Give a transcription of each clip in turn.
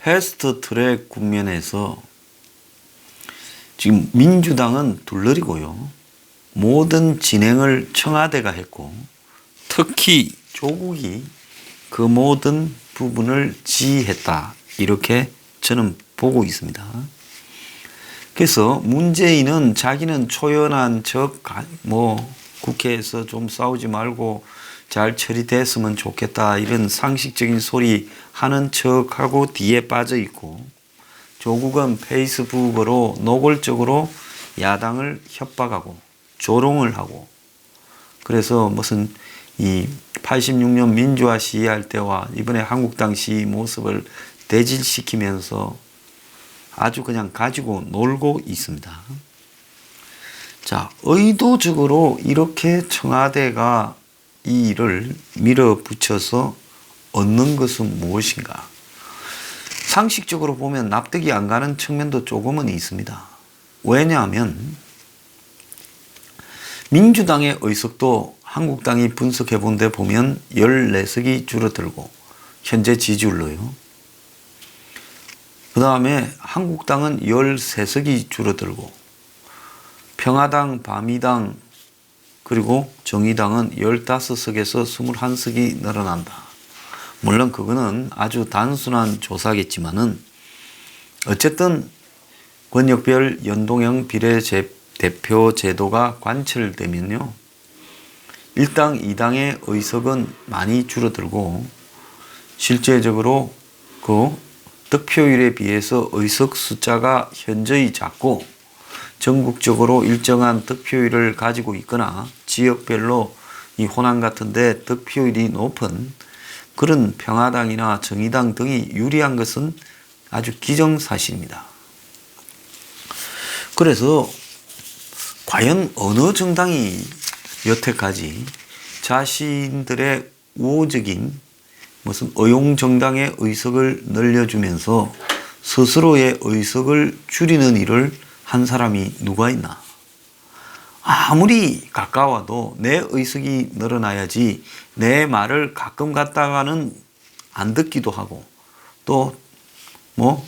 패스트 트랙 국면에서 지금 민주당은 둘러리고요. 모든 진행을 청와대가 했고 특히 조국이 그 모든 부분을 지휘했다. 이렇게 저는 보고 있습니다. 그래서 문재인은 자기는 초연한 척 국회에서 좀 싸우지 말고 잘 처리됐으면 좋겠다 이런 상식적인 소리 하는 척하고 뒤에 빠져 있고 조국은 페이스북으로 노골적으로 야당을 협박하고 조롱을 하고 그래서 무슨 이 86년 민주화 시위할 때와 이번에 한국당 시위 모습을 대질시키면서 아주 그냥 가지고 놀고 있습니다. 자, 의도적으로 이렇게 청와대가 이 일을 밀어붙여서 얻는 것은 무엇인가? 상식적으로 보면 납득이 안 가는 측면도 조금은 있습니다. 왜냐하면 민주당의 의석도 한국당이 분석해 본 데 보면 14석이 줄어들고 현재 지지율로요. 그 다음에 한국당은 13석이 줄어들고 평화당, 바미당 그리고 정의당은 15석에서 21석이 늘어난다. 물론 그거는 아주 단순한 조사겠지만은 어쨌든 권역별 연동형 비례대표 제도가 관철되면요. 1당, 2당의 의석은 많이 줄어들고 실제적으로 그 득표율에 비해서 의석 숫자가 현저히 작고 전국적으로 일정한 득표율을 가지고 있거나 지역별로 이 호남 같은데 득표율이 높은 그런 평화당이나 정의당 등이 유리한 것은 아주 기정사실입니다. 그래서 과연 어느 정당이 여태까지 자신들의 우호적인 무슨 의용정당의 의석을 늘려주면서 스스로의 의석을 줄이는 일을 한 사람이 누가 있나? 아무리 가까워도 내 의석이 늘어나야지 내 말을 가끔 갖다가는 안 듣기도 하고 또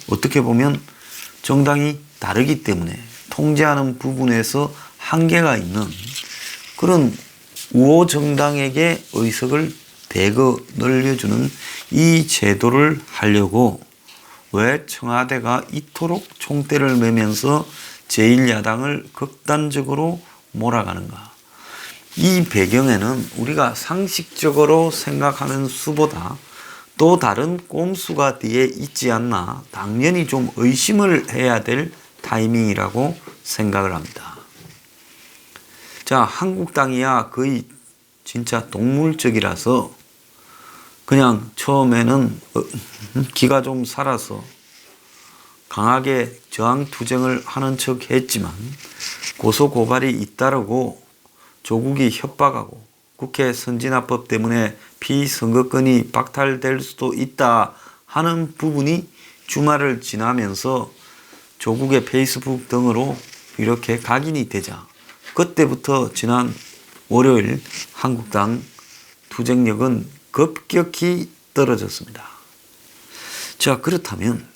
어떻게 보면 정당이 다르기 때문에 통제하는 부분에서 한계가 있는 그런 우호 정당에게 의석을 대거 늘려주는 이 제도를 하려고 왜 청와대가 이토록 총대를 매면서 제1야당을 극단적으로 몰아가는가? 이 배경에는 우리가 상식적으로 생각하는 수보다 또 다른 꼼수가 뒤에 있지 않나 당연히 좀 의심을 해야 될 타이밍이라고 생각을 합니다. 자, 한국당이야 거의 진짜 동물적이라서 그냥 처음에는 기가 좀 살아서 강하게 저항투쟁을 하는 척 했지만 고소고발이 잇따르고 조국이 협박하고 국회 선진화법 때문에 피선거권이 박탈될 수도 있다 하는 부분이 주말을 지나면서 조국의 페이스북 등으로 이렇게 각인이 되자 그때부터 지난 월요일 한국당 투쟁력은 급격히 떨어졌습니다. 자, 그렇다면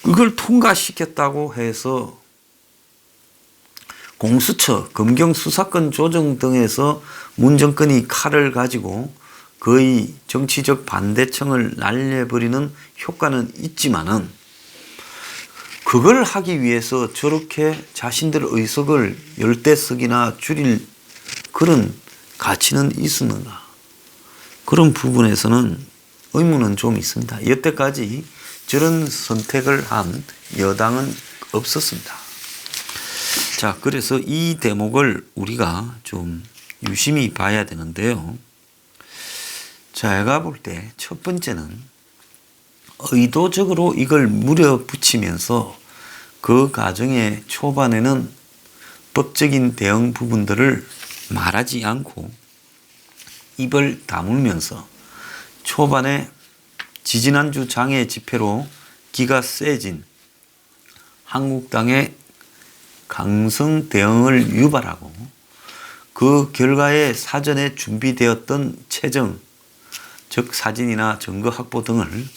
이걸 통과시켰다고 해서 공수처, 검경수사권 조정 등에서 문 정권이 칼을 가지고 거의 정치적 반대청을 날려버리는 효과는 있지만은 그걸 하기 위해서 저렇게 자신들의 의석을 10대석이나 줄일 그런 가치는 있었는가? 그런 부분에서는 의문은 좀 있습니다. 여태까지 저런 선택을 한 여당은 없었습니다. 자, 그래서 이 대목을 우리가 좀 유심히 봐야 되는데요. 제가 볼 때 첫 번째는 의도적으로 이걸 물어붙이면서 그 과정의 초반에는 법적인 대응 부분들을 말하지 않고 입을 다물면서 초반에 지지난주 장애 집회로 기가 세진 한국당의 강성 대응을 유발하고 그 결과에 사전에 준비되었던 체정, 즉 사진이나 증거 확보 등을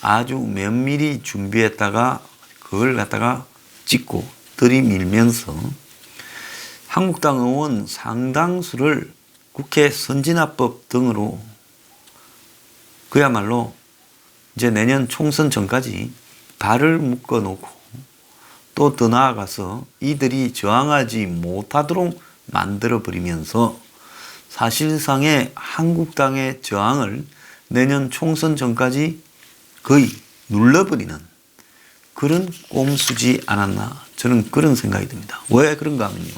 아주 면밀히 준비했다가 그걸 갖다가 찍고 들이밀면서 한국당 의원 상당수를 국회 선진화법 등으로 그야말로 이제 내년 총선 전까지 발을 묶어 놓고 또 더 나아가서 이들이 저항하지 못하도록 만들어 버리면서 사실상의 한국당의 저항을 내년 총선 전까지 거의 눌러버리는 그런 꼼수지 않았나, 저는 그런 생각이 듭니다. 왜 그런가 하면요,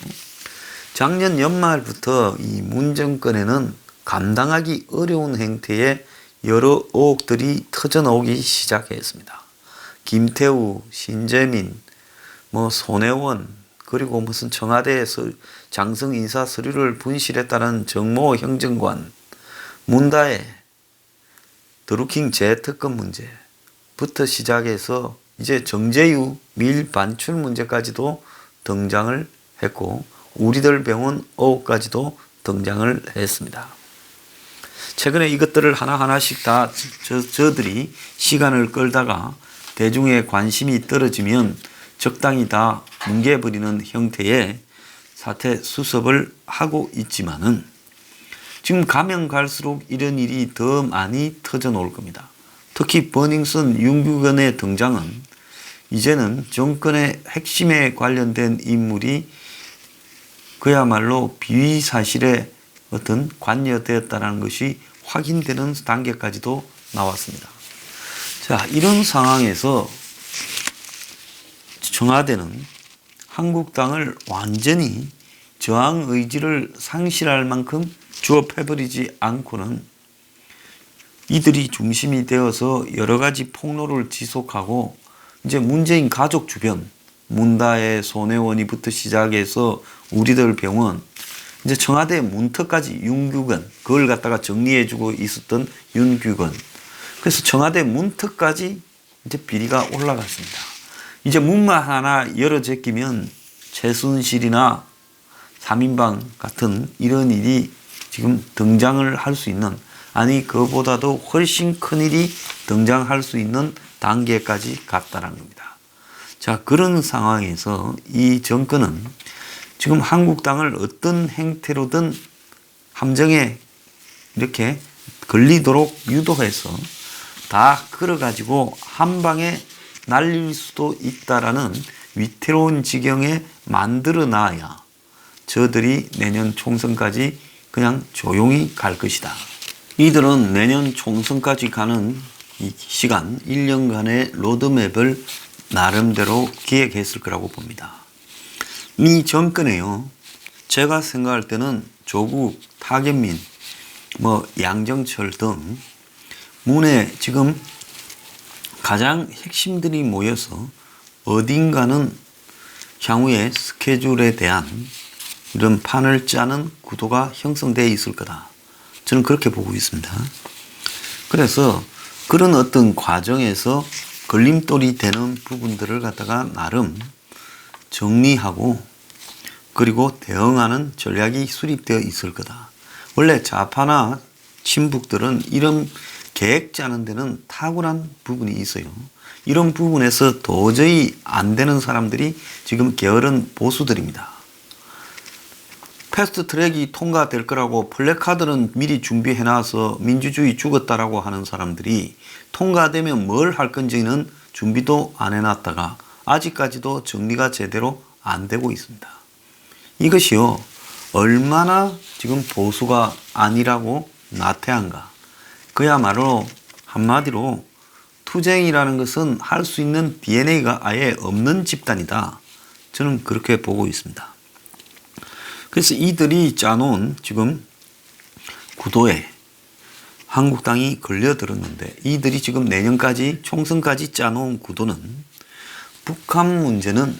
작년 연말부터 이 문 정권에는 감당하기 어려운 형태의 여러 의혹들이 터져나오기 시작했습니다. 김태우, 신재민, 손혜원, 그리고 무슨 청와대에서 장성 인사 서류를 분실했다는 정모 행정관, 문다혜, 드루킹 재특검 문제부터 시작해서 이제 정재유 밀 반출 문제까지도 등장을 했고 우리들 병원 의혹까지도 등장을 했습니다. 최근에 이것들을 하나하나씩 다 저들이 시간을 끌다가 대중의 관심이 떨어지면 적당히 다 뭉개버리는 형태의 사태 수습을 하고 있지만은 지금 가면 갈수록 이런 일이 더 많이 터져 나올 겁니다. 특히 버닝썬 윤규근의 등장은 이제는 정권의 핵심에 관련된 인물이 그야말로 비사실에 어떤 관여되었다는 것이 확인되는 단계까지도 나왔습니다. 자, 이런 상황에서 청와대는 한국당을 완전히 저항 의지를 상실할 만큼 주업해버리지 않고는 이들이 중심이 되어서 여러 가지 폭로를 지속하고 이제 문재인 가족 주변, 문다혜, 손혜원이부터 시작해서 우리들 병원, 이제 청와대 문턱까지 윤규근, 그걸 갖다가 정리해주고 있었던 윤규근. 그래서 청와대 문턱까지 이제 비리가 올라갔습니다. 이제 문만 하나 열어 제끼면 최순실이나 3인방 같은 이런 일이 지금 등장을 할 수 있는, 아니 그보다도 훨씬 큰 일이 등장할 수 있는 단계까지 갔다는 겁니다. 자, 그런 상황에서 이 정권은 지금 한국당을 어떤 행태로든 함정에 이렇게 걸리도록 유도해서 다 끌어가지고 한 방에 날릴 수도 있다라는 위태로운 지경에 만들어 놔야 저들이 내년 총선까지 그냥 조용히 갈 것이다. 이들은 내년 총선까지 가는 이 시간 1년간의 로드맵을 나름대로 기획했을 거라고 봅니다. 이 정권에요, 제가 생각할 때는 조국, 타경민, 양정철 등 문에 지금 가장 핵심들이 모여서 어딘가는 향후의 스케줄에 대한 이런 판을 짜는 구도가 형성되어 있을 거다. 저는 그렇게 보고 있습니다. 그래서 그런 어떤 과정에서 걸림돌이 되는 부분들을 갖다가 나름 정리하고 그리고 대응하는 전략이 수립되어 있을 거다. 원래 좌파나 친북들은 이런 계획 짜는 데는 탁월한 부분이 있어요. 이런 부분에서 도저히 안 되는 사람들이 지금 게으른 보수들입니다. 패스트 트랙이 통과될 거라고 플래카드는 미리 준비해놔서 민주주의 죽었다라고 하는 사람들이 통과되면 뭘 할 건지는 준비도 안 해놨다가 아직까지도 정리가 제대로 안 되고 있습니다. 이것이요, 얼마나 지금 보수가 아니라고 나태한가. 그야말로 한마디로 투쟁이라는 것은 할 수 있는 DNA가 아예 없는 집단이다. 저는 그렇게 보고 있습니다. 그래서 이들이 짜놓은 지금 구도에 한국당이 걸려들었는데, 이들이 지금 내년까지 총선까지 짜놓은 구도는 북한 문제는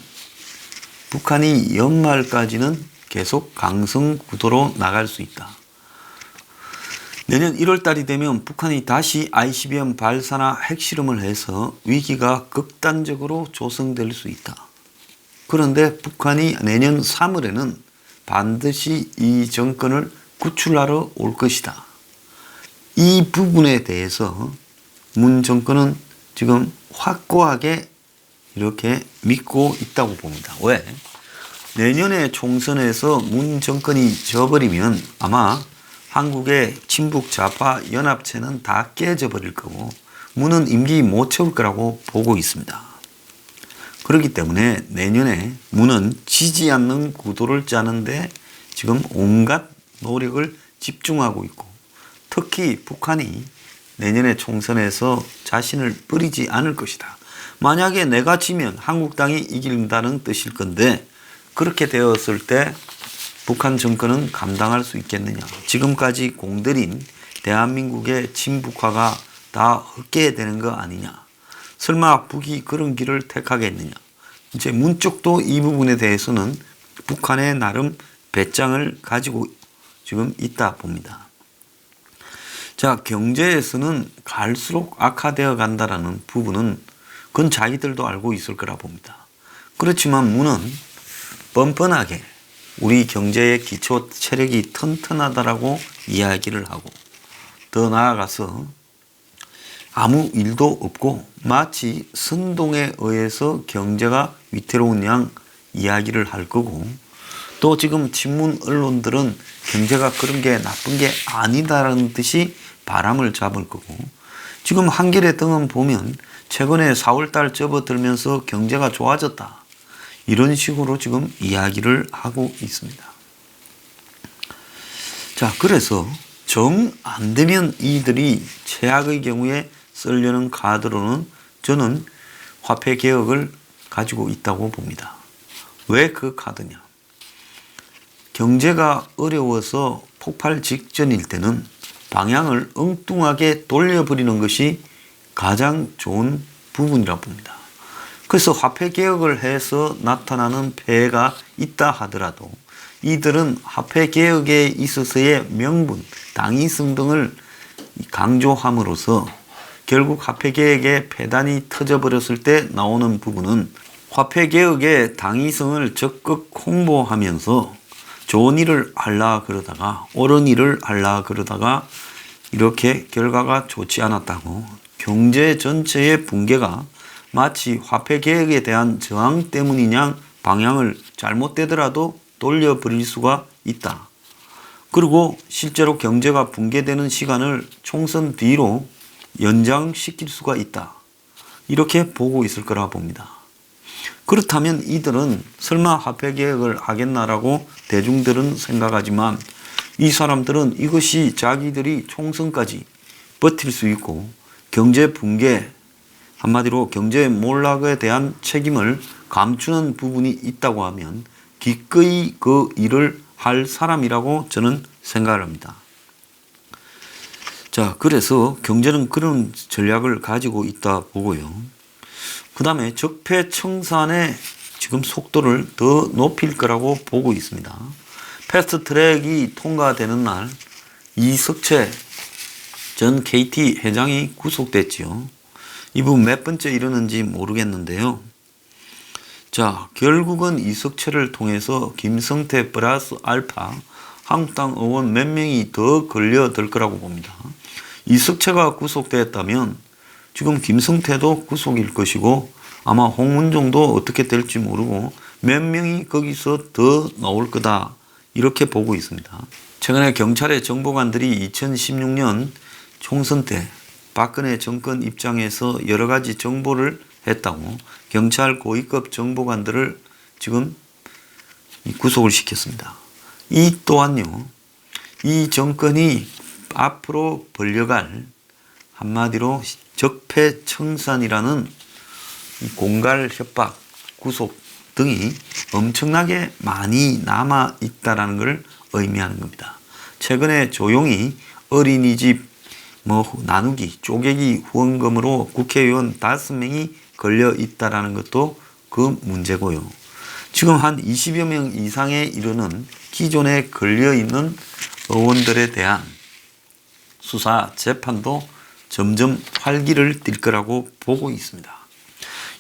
북한이 연말까지는 계속 강성 구도로 나갈 수 있다. 내년 1월 달이 되면 북한이 다시 ICBM 발사나 핵실험을 해서 위기가 극단적으로 조성될 수 있다. 그런데 북한이 내년 3월에는 반드시 이 정권을 구출하러 올 것이다. 이 부분에 대해서 문 정권은 지금 확고하게 이렇게 믿고 있다고 봅니다. 왜? 내년에 총선에서 문 정권이 져버리면 아마 한국의 친북 좌파 연합체는 다 깨져버릴 거고 문은 임기 못 채울 거라고 보고 있습니다. 그렇기 때문에 내년에 문은 지지 않는 구도를 짜는데 지금 온갖 노력을 집중하고 있고 특히 북한이 내년에 총선에서 자신을 버리지 않을 것이다. 만약에 내가 지면 한국당이 이긴다는 뜻일 건데 그렇게 되었을 때 북한 정권은 감당할 수 있겠느냐. 지금까지 공들인 대한민국의 친북화가 다 헛게 되는 거 아니냐. 설마 북이 그런 길을 택하겠느냐. 이제 문 쪽도 이 부분에 대해서는 북한의 나름 배짱을 가지고 지금 있다 봅니다. 자, 경제에서는 갈수록 악화되어 간다라는 부분은 그건 자기들도 알고 있을 거라 봅니다. 그렇지만 문은 뻔뻔하게 우리 경제의 기초 체력이 튼튼하다라고 이야기를 하고 더 나아가서 아무 일도 없고 마치 선동에 의해서 경제가 위태로운 양 이야기를 할 거고 또 지금 친문 언론들은 경제가 그런 게 나쁜 게 아니다라는 듯이 바람을 잡을 거고 지금 한겨레 등은 보면 최근에 4월달 접어들면서 경제가 좋아졌다. 이런 식으로 지금 이야기를 하고 있습니다. 자, 그래서 정 안 되면 이들이 최악의 경우에 쓰려는 카드로는 저는 화폐 개혁을 가지고 있다고 봅니다. 왜 그 카드냐? 경제가 어려워서 폭발 직전일 때는 방향을 엉뚱하게 돌려버리는 것이 가장 좋은 부분이라고 봅니다. 그래서 화폐 개혁을 해서 나타나는 폐해가 있다 하더라도 이들은 화폐 개혁에 있어서의 명분, 당위성 등을 강조함으로써 결국 화폐 개혁의 폐단이 터져버렸을 때 나오는 부분은 화폐 개혁의 당위성을 적극 홍보하면서 좋은 일을 하려 그러다가 옳은 일을 하려 그러다가 이렇게 결과가 좋지 않았다고 경제 전체의 붕괴가 마치 화폐 개혁에 대한 저항 때문이냐 방향을 잘못되더라도 돌려버릴 수가 있다. 그리고 실제로 경제가 붕괴되는 시간을 총선 뒤로 연장시킬 수가 있다. 이렇게 보고 있을 거라 봅니다. 그렇다면 이들은 설마 화폐 개혁을 하겠나라고 대중들은 생각하지만 이 사람들은 이것이 자기들이 총선까지 버틸 수 있고 경제 붕괴 한마디로 경제 몰락에 대한 책임을 감추는 부분이 있다고 하면 기꺼이 그 일을 할 사람이라고 저는 생각을 합니다. 자, 그래서 경제는 그런 전략을 가지고 있다 보고요. 그 다음에 적폐청산의 지금 속도를 더 높일 거라고 보고 있습니다. 패스트 트랙이 통과되는 날 이석채 전 KT 회장이 구속됐지요. 이 부분 몇 번째 이르는지 모르겠는데요. 자, 결국은 이석채를 통해서 김성태 플러스 알파 한국당 의원 몇 명이 더 걸려들 거라고 봅니다. 이석채가 구속됐다면 지금 김성태도 구속일 것이고 아마 홍문종도 어떻게 될지 모르고 몇 명이 거기서 더 나올 거다 이렇게 보고 있습니다. 최근에 경찰의 정보관들이 2016년 총선 때 박근혜 정권 입장에서 여러 가지 정보를 했다고 경찰 고위급 정보관들을 지금 구속을 시켰습니다. 이 또한요, 이 정권이 앞으로 벌려갈 한마디로 적폐청산이라는 공갈 협박, 구속 등이 엄청나게 많이 남아 있다라는 걸 의미하는 겁니다. 최근에 조용히 어린이집 나누기, 쪼개기 후원금으로 국회의원 5명이 걸려 있다라는 것도 그 문제고요. 지금 한 20여 명 이상에 이르는 기존에 걸려 있는 의원들에 대한 수사 재판도 점점 활기를 띨 거라고 보고 있습니다.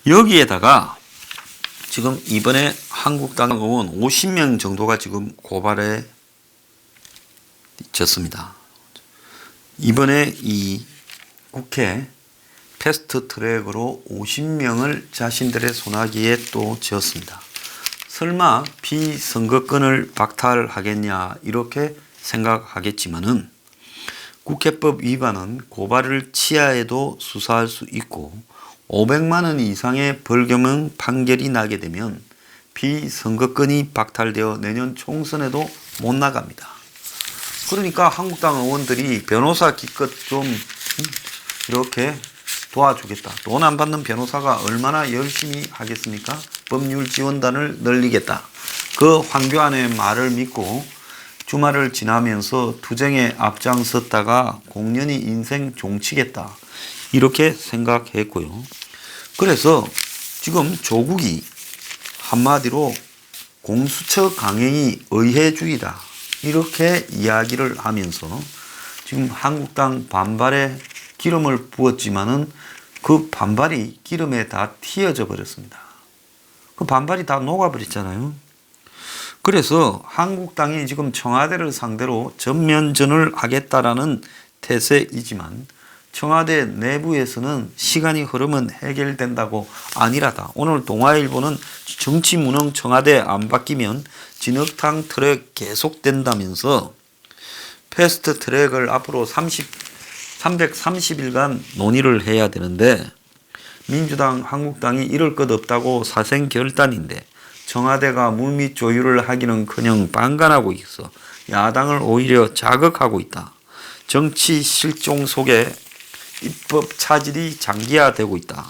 여기에다가 지금 이번에 한국당 의원 50명 정도가 지금 고발에 졌습니다. 이번에 이 국회 패스트 트랙으로 50명을 자신들의 손아귀에 또 쥐었습니다. 설마 비선거권을 박탈하겠냐 이렇게 생각하겠지만은 국회법 위반은 고발을 취하해도 수사할 수 있고 500만 원 이상의 벌금형 판결이 나게 되면 비선거권이 박탈되어 내년 총선에도 못 나갑니다. 그러니까 한국당 의원들이 변호사 기껏 좀 이렇게 도와주겠다. 돈 안 받는 변호사가 얼마나 열심히 하겠습니까? 법률 지원단을 늘리겠다. 그 황교안의 말을 믿고 주말을 지나면서 투쟁에 앞장섰다가 공연히 인생 종치겠다. 이렇게 생각했고요. 그래서 지금 조국이 한마디로 공수처 강행이 의회주의다. 이렇게 이야기를 하면서 지금 한국당 반발에 기름을 부었지만은 그 반발이 기름에 다 튀어져 버렸습니다. 그 반발이 다 녹아버렸잖아요. 그래서 한국당이 지금 청와대를 상대로 전면전을 하겠다라는 태세이지만 청와대 내부에서는 시간이 흐르면 해결된다고 아니라다. 오늘 동아일보는 정치무능 청와대 안 바뀌면 진흙탕 트랙 계속된다면서 패스트 트랙을 앞으로 330일간 논의를 해야 되는데 민주당, 한국당이 이럴 것 없다고 사생결단인데 청와대가 물밑 조율을 하기는커녕 방관하고 있어 야당을 오히려 자극하고 있다. 정치 실종 속에 입법 차질이 장기화되고 있다.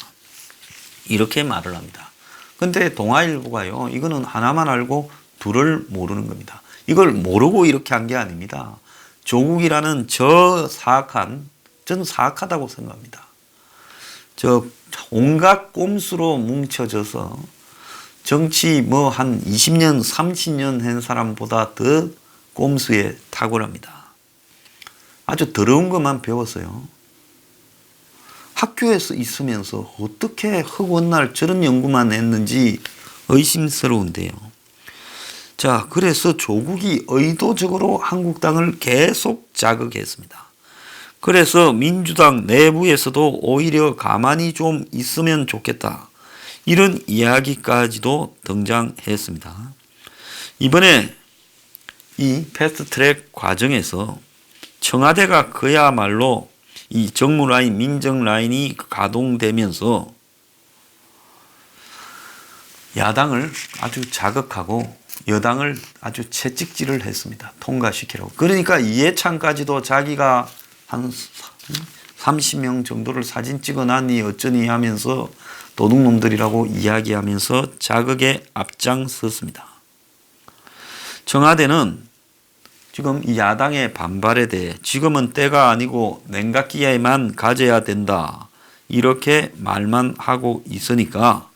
이렇게 말을 합니다. 근데 동아일보가요. 이거는 하나만 알고 둘을 모르는 겁니다. 이걸 모르고 이렇게 한 게 아닙니다. 조국이라는 저 사악한, 저는 사악하다고 생각합니다. 저 온갖 꼼수로 뭉쳐져서 정치 뭐 한 20년, 30년 한 사람보다 더 꼼수에 탁월합니다. 아주 더러운 것만 배웠어요. 학교에서 있으면서 어떻게 허구날 저런 연구만 했는지 의심스러운데요. 자, 그래서 조국이 의도적으로 한국당을 계속 자극했습니다. 그래서 민주당 내부에서도 오히려 가만히 좀 있으면 좋겠다. 이런 이야기까지도 등장했습니다. 이번에 이 패스트트랙 과정에서 청와대가 그야말로 이 정무라인, 민정라인이 가동되면서 야당을 아주 자극하고 여당을 아주 채찍질을 했습니다. 통과시키라고. 그러니까 이해찬까지도 자기가 한 30명 정도를 사진 찍어놨니 어쩌니 하면서 도둑놈들이라고 이야기하면서 자극에 앞장섰습니다. 청와대는 지금 이 야당의 반발에 대해 지금은 때가 아니고 냉각기에만 가져야 된다. 이렇게 말만 하고 있으니까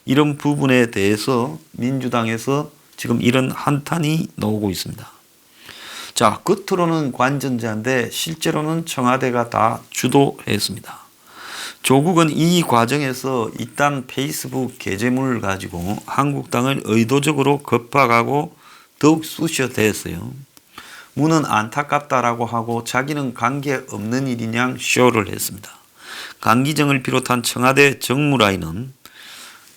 이런 부분에 대해서 민주당에서 지금 이런 한탄이 나오고 있습니다. 자, 겉으로는 관전자인데 실제로는 청와대가 다 주도했습니다. 조국은 이 과정에서 일단 페이스북 계정을 가지고 한국당을 의도적으로 겁박하고 더욱 쑤셔댔어요. 무는 안타깝다라고 하고 자기는 관계없는 일이냐 쇼를 했습니다. 강기정을 비롯한 청와대 정무라인은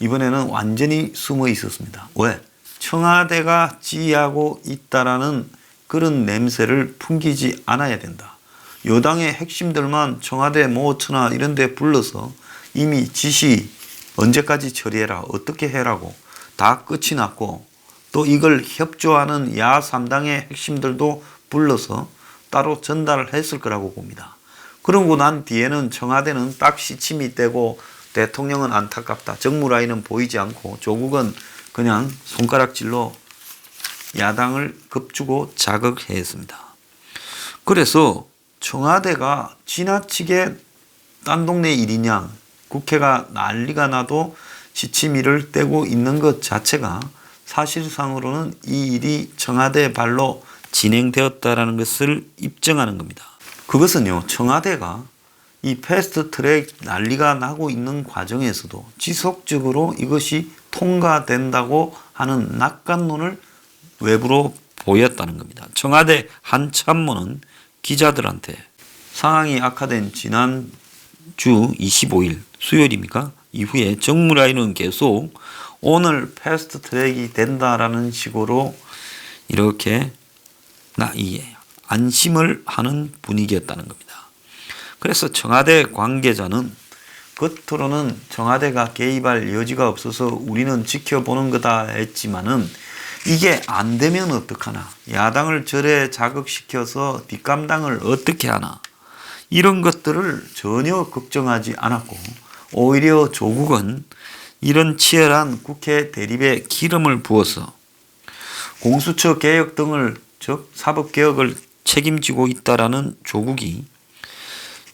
이번에는 완전히 숨어 있었습니다. 왜? 청와대가 지휘하고 있다라는 그런 냄새를 풍기지 않아야 된다. 여당의 핵심들만 청와대 모처나 이런 데 불러서 이미 지시 언제까지 처리해라 어떻게 해라고 다 끝이 났고 또 이걸 협조하는 야 3당의 핵심들도 불러서 따로 전달을 했을 거라고 봅니다. 그러고 난 뒤에는 청와대는 딱 시침이 떼고 대통령은 안타깝다. 정무라인은 보이지 않고 조국은 그냥 손가락질로 야당을 겁주고 자극했습니다. 그래서 청와대가 지나치게 딴 동네 일이냐 국회가 난리가 나도 시치미를 떼고 있는 것 자체가 사실상으로는 이 일이 청와대 발로 진행되었다라는 것을 입증하는 겁니다. 그것은요, 청와대가 이 패스트 트랙 난리가 나고 있는 과정에서도 지속적으로 이것이 통과된다고 하는 낙관론을 외부로 보였다는 겁니다. 청와대 한 참모는 기자들한테 상황이 악화된 지난 주 25일 수요일입니까? 이후에 정무라인은 계속 오늘 패스트 트랙이 된다라는 식으로 이렇게 안심을 하는 분위기였다는 겁니다. 그래서 청와대 관계자는 겉으로는 청와대가 개입할 여지가 없어서 우리는 지켜보는 거다 했지만은 이게 안 되면 어떡하나, 야당을 절에 자극시켜서 뒷감당을 어떻게 하나, 이런 것들을 전혀 걱정하지 않았고 오히려 조국은 이런 치열한 국회 대립에 기름을 부어서 공수처 개혁 등을, 즉 사법개혁을 책임지고 있다라는 조국이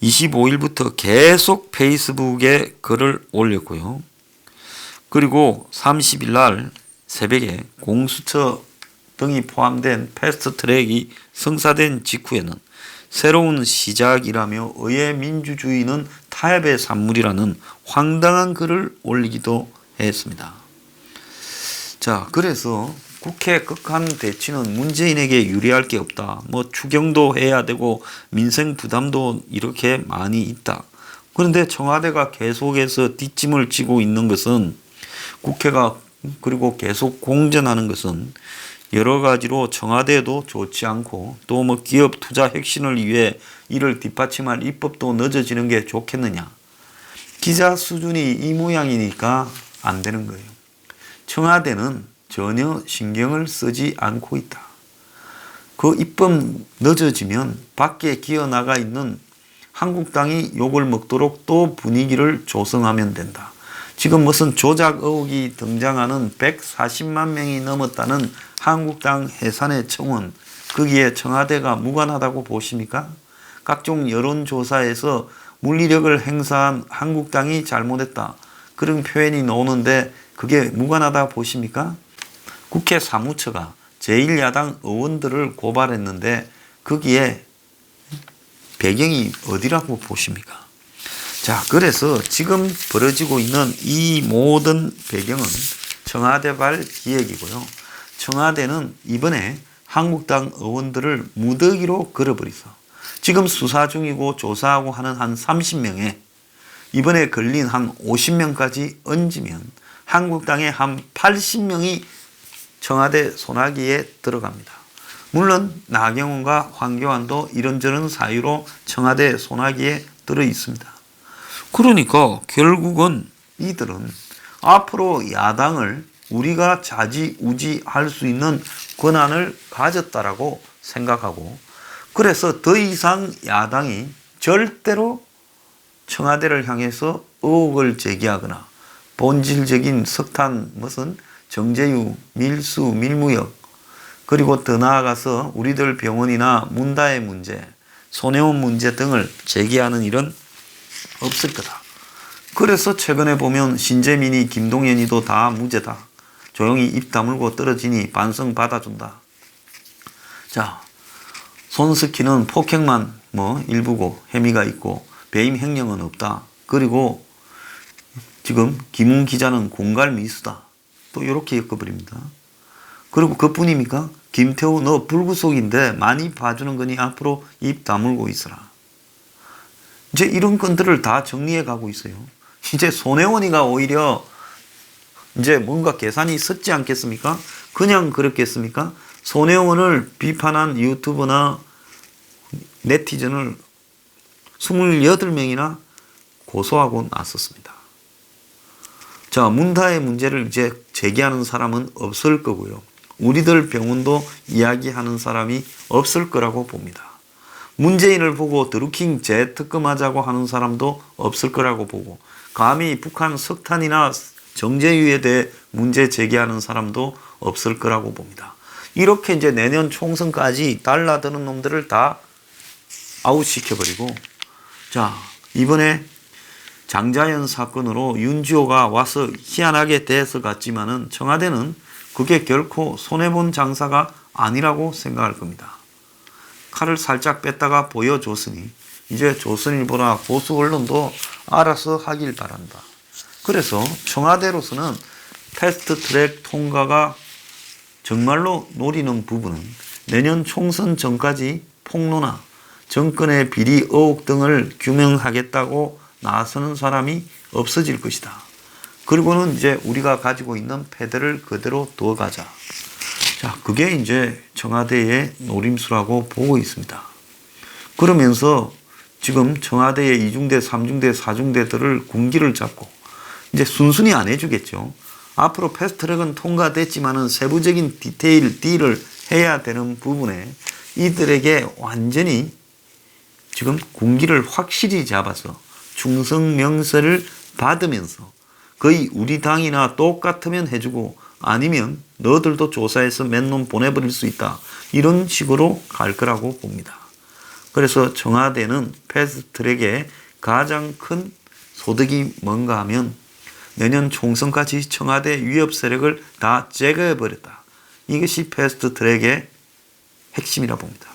25일부터 계속 페이스북에 글을 올렸고요. 그리고 30일 날 새벽에 공수처 등이 포함된 패스트 트랙이 성사된 직후에는 새로운 시작이라며 의회 민주주의는 타협의 산물이라는 황당한 글을 올리기도 했습니다. 자, 그래서 국회 극한 대치는 문재인에게 유리할 게 없다. 추경도 해야 되고 민생 부담도 이렇게 많이 있다. 그런데 청와대가 계속해서 뒷짐을 지고 있는 것은, 국회가 그리고 계속 공전하는 것은 여러 가지로 청와대도 좋지 않고, 또 기업 투자 혁신을 위해 이를 뒷받침할 입법도 늦어지는 게 좋겠느냐. 기자 수준이 이 모양이니까 안 되는 거예요. 청와대는 전혀 신경을 쓰지 않고 있다. 그 입법 늦어지면 밖에 기어나가 있는 한국당이 욕을 먹도록 또 분위기를 조성하면 된다. 지금 무슨 조작 의혹이 등장하는 140만 명이 넘었다는 한국당 해산의 청원, 거기에 청와대가 무관하다고 보십니까? 각종 여론조사에서 물리력을 행사한 한국당이 잘못했다, 그런 표현이 나오는데 그게 무관하다 보십니까? 국회 사무처가 제1야당 의원들을 고발했는데 거기에 배경이 어디라고 보십니까? 자, 그래서 지금 벌어지고 있는 이 모든 배경은 청와대발 기획이고요. 청와대는 이번에 한국당 의원들을 무더기로 걸어버리서 지금 수사 중이고 조사하고 하는 한 30명에 이번에 걸린 한 50명까지 얹으면 한국당의 한 80명이 청와대 소나기에 들어갑니다. 물론 나경원과 황교안도 이런저런 사유로 청와대 소나기에 들어 있습니다. 그러니까 결국은 이들은 앞으로 야당을 우리가 좌지우지할 수 있는 권한을 가졌다라고 생각하고, 그래서 더 이상 야당이 절대로 청와대를 향해서 의혹을 제기하거나 본질적인 석탄, 무슨 정제유, 밀수, 밀무역, 그리고 더 나아가서 우리들 병원이나 문다의 문제, 손해원 문제 등을 제기하는 일은 없을 거다. 그래서 최근에 보면 신재민이, 김동연이도 다 무죄다, 조용히 입 다물고 떨어지니 반성 받아준다. 자, 손스키는 폭행만 일부고 혐의가 있고 배임 횡령은 없다. 그리고 지금 김웅 기자는 공갈 미수다. 또 이렇게 엮어버립니다. 그리고 그뿐입니까? 김태우 너 불구속인데 많이 봐주는 거니 앞으로 입 다물고 있어라. 이제 이런 건들을 다 정리해 가고 있어요. 이제 손혜원이가 오히려 이제 뭔가 계산이 섰지 않겠습니까? 그냥 그렇겠습니까? 손혜원을 비판한 유튜버나 네티즌을 28명이나 고소하고 나섰습니다. 자, 문다의 문제를 이제 제기하는 사람은 없을 거고요. 우리들 병원도 이야기하는 사람이 없을 거라고 봅니다. 문재인을 보고 드루킹 재특검하자고 하는 사람도 없을 거라고 보고, 감히 북한 석탄이나 정제유에 대해 문제 제기하는 사람도 없을 거라고 봅니다. 이렇게 이제 내년 총선까지 달라드는 놈들을 다 아웃시켜버리고, 자, 이번에 장자연 사건으로 윤지호가 와서 희한하게 대해서 갔지만은 청와대는 그게 결코 손해본 장사가 아니라고 생각할 겁니다. 칼을 살짝 뺐다가 보여줬으니 이제 조선일보나 보수 언론도 알아서 하길 바란다. 그래서 청와대로서는 패스트 트랙 통과가 정말로 노리는 부분은 내년 총선 전까지 폭로나 정권의 비리 의혹 등을 규명하겠다고 나서는 사람이 없어질 것이다. 그리고는 이제 우리가 가지고 있는 패대를 그대로 두어가자. 자, 그게 이제 청와대의 노림수라고 보고 있습니다. 그러면서 지금 청와대의 2중대, 3중대, 4중대들을 군기를 잡고 이제 순순히 안 해주겠죠. 앞으로 패스트트랙은 통과됐지만은 세부적인 디테일 딜을 해야 되는 부분에 이들에게 완전히 지금 군기를 확실히 잡아서 충성 명세를 받으면서 거의 우리 당이나 똑같으면 해주고 아니면 너들도 조사해서 맨놈 보내버릴 수 있다. 이런 식으로 갈 거라고 봅니다. 그래서 청와대는 패스트트랙의 가장 큰 소득이 뭔가 하면 내년 총선까지 청와대 위협 세력을 다 제거해버렸다. 이것이 패스트트랙의 핵심이라 봅니다.